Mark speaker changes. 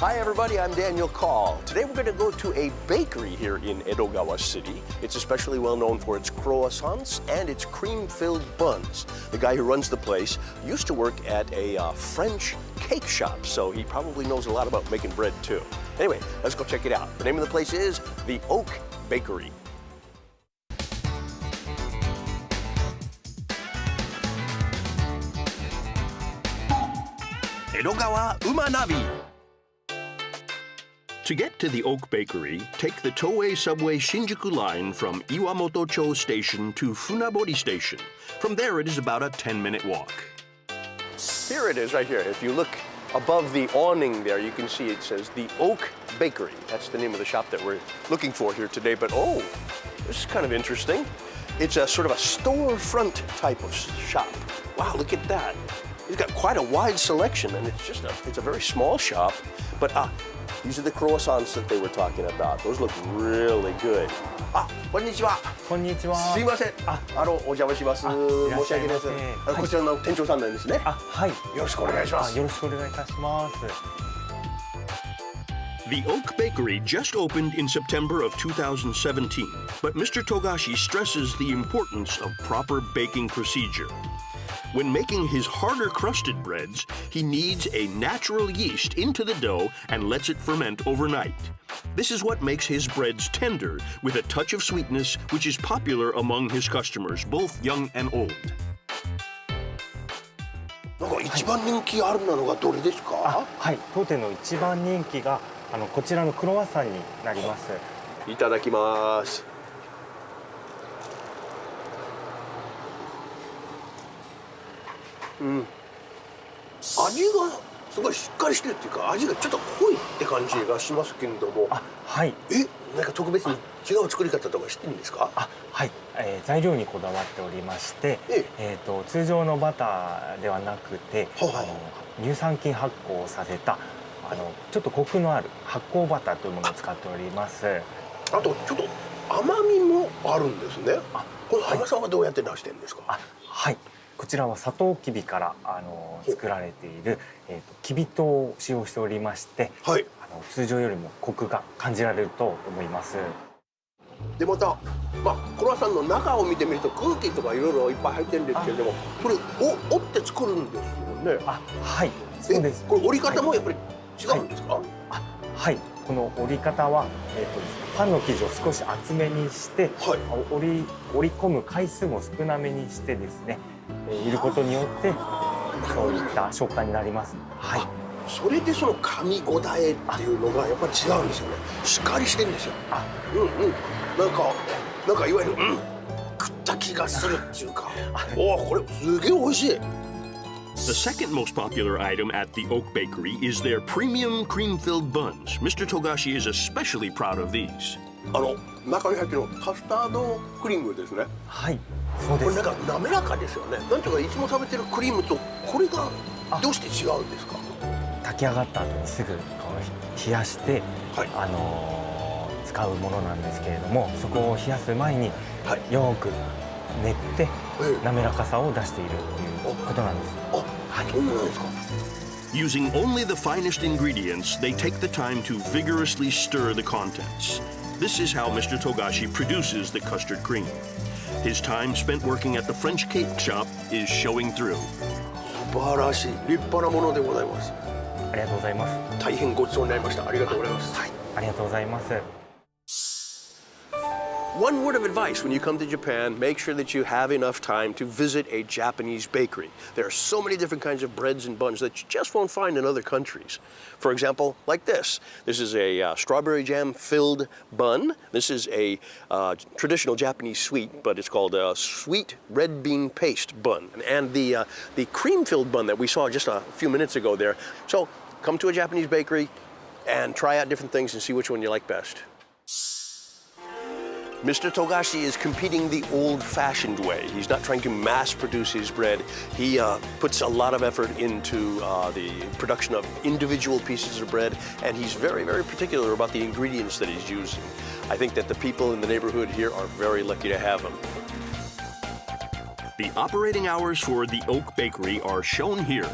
Speaker 1: Hi everybody, I'm Daniel Call. Today we're going to go to a bakery here in Edogawa City. It's especially well known for its croissants and its cream-filled buns. The guy who runs the place used to work at a French cake shop, so he probably knows a lot about making bread too. Anyway, let's go check it out. The name of the place is the Oak Bakery. Edogawa-ku NAVI. To get to the Oak Bakery, take the Toei Subway Shinjuku line from Iwamoto-cho Station to Funabori Station. From there, it is about a 10-minute walk. Here it is right here. If you look above the awning there, you can see it says the Oak Bakery. That's the name of the shop that we're looking for here today. But oh, this is kind of interesting. It's a sort of a storefront type of shop. Wow, look at that. It's got quite a wide selection, and it's a very small shop. But these are the croissants that they were talking about. Those look really good. こんにちは。
Speaker 2: こんにちは。
Speaker 1: すいません。お邪魔します。申し訳ないです。こちらの店長さんなんですね。
Speaker 2: はい。
Speaker 1: よろしくお願いします。
Speaker 2: よろしくお願いいたします。
Speaker 3: The Oak Bakery just opened in September of 2017, but Mr. Togashi stresses the importance of proper baking procedure. When making his harder crusted breads, he kneads a natural yeast into the dough and lets it ferment overnight. This is what makes his breads tender, with a touch of sweetness, which is popular among his customers, both young and old.
Speaker 1: なんか一番人気あるのがどれですか？
Speaker 2: はい、当店の一番人気がこちらのクロワッサンになります。
Speaker 1: いただきます。味がすごいしっかりしてるっていうか、味がちょっと濃いって感じがしますけれども。
Speaker 2: はい。
Speaker 1: なんか特別に違う作り方とか知ってるんですか？
Speaker 2: はい。材料にこだわっておりまして、通常のバターではなくて、乳酸菌発酵させたちょっとコクのある発酵バターというものを使っております。
Speaker 1: あとちょっと甘みもあるんですね。この甘さはどうやって出してるんですか？
Speaker 2: はい。こちらはサトウキビから作られているきび糖を使用しておりまして、通常よりもコクが感じられると思います。
Speaker 1: でまた、クロワッサンの中を見てみると空気とかいろいろいっぱい入ってるんですけれども、それを折って作るんですよね。はい、そうです。これ折り方もやっぱり違うんですか？
Speaker 2: はい、この折り方はパンの生地を少し厚めにして、折り込む回数も少なめにしてですね、いることによってそういった食感になります。はい。
Speaker 1: それでその噛み応えっていうのがやっぱり違うんですよね。しっかりしてるんですよ。なんかいわゆる食った気がするっていうか、これすげえ美味しい。
Speaker 3: The second most popular item at the Oak Bakery is their premium cream-filled buns. Mr. Togashi is especially proud of these.
Speaker 1: 中に入ってるカスタードクリームですね。
Speaker 2: はい、そうです。
Speaker 1: これなんか滑らかですよね。なんていうかいつも食べてるクリームとこれがどうして違うんですか？
Speaker 2: 炊き上がった後にすぐ冷やして、使うものなんですけれども、そこを冷やす前によく練って滑らかさを出しているということなんです。
Speaker 1: そうなんですか。
Speaker 3: Using only the finest ingredients, they take the time to vigorously stir the contents. This is how Mr. Togashi produces the custard cream. His time spent working at the French cake shop is showing through.
Speaker 1: 素晴らしい、立派なものでございます。
Speaker 2: ありがとうございます。
Speaker 1: 大変ごちそうになりました。ありがとうございます。
Speaker 2: はい、ありがとうございます。
Speaker 1: One word of advice when you come to Japan, make sure that you have enough time to visit a Japanese bakery. There are so many different kinds of breads and buns that you just won't find in other countries. For example, like this. This is a strawberry jam filled bun. This is a traditional Japanese sweet, but it's called a sweet red bean paste bun. And the cream filled bun that we saw just a few minutes ago there. So come to a Japanese bakery and try out different things and see which one you like best. Mr. Togashi is competing the old-fashioned way. He's not trying to mass-produce his bread. He puts a lot of effort into the production of individual pieces of bread, and he's very, very particular about the ingredients that he's using. I think that the people in the neighborhood here are very lucky to have him.
Speaker 3: The operating hours for the Oak Bakery are shown here.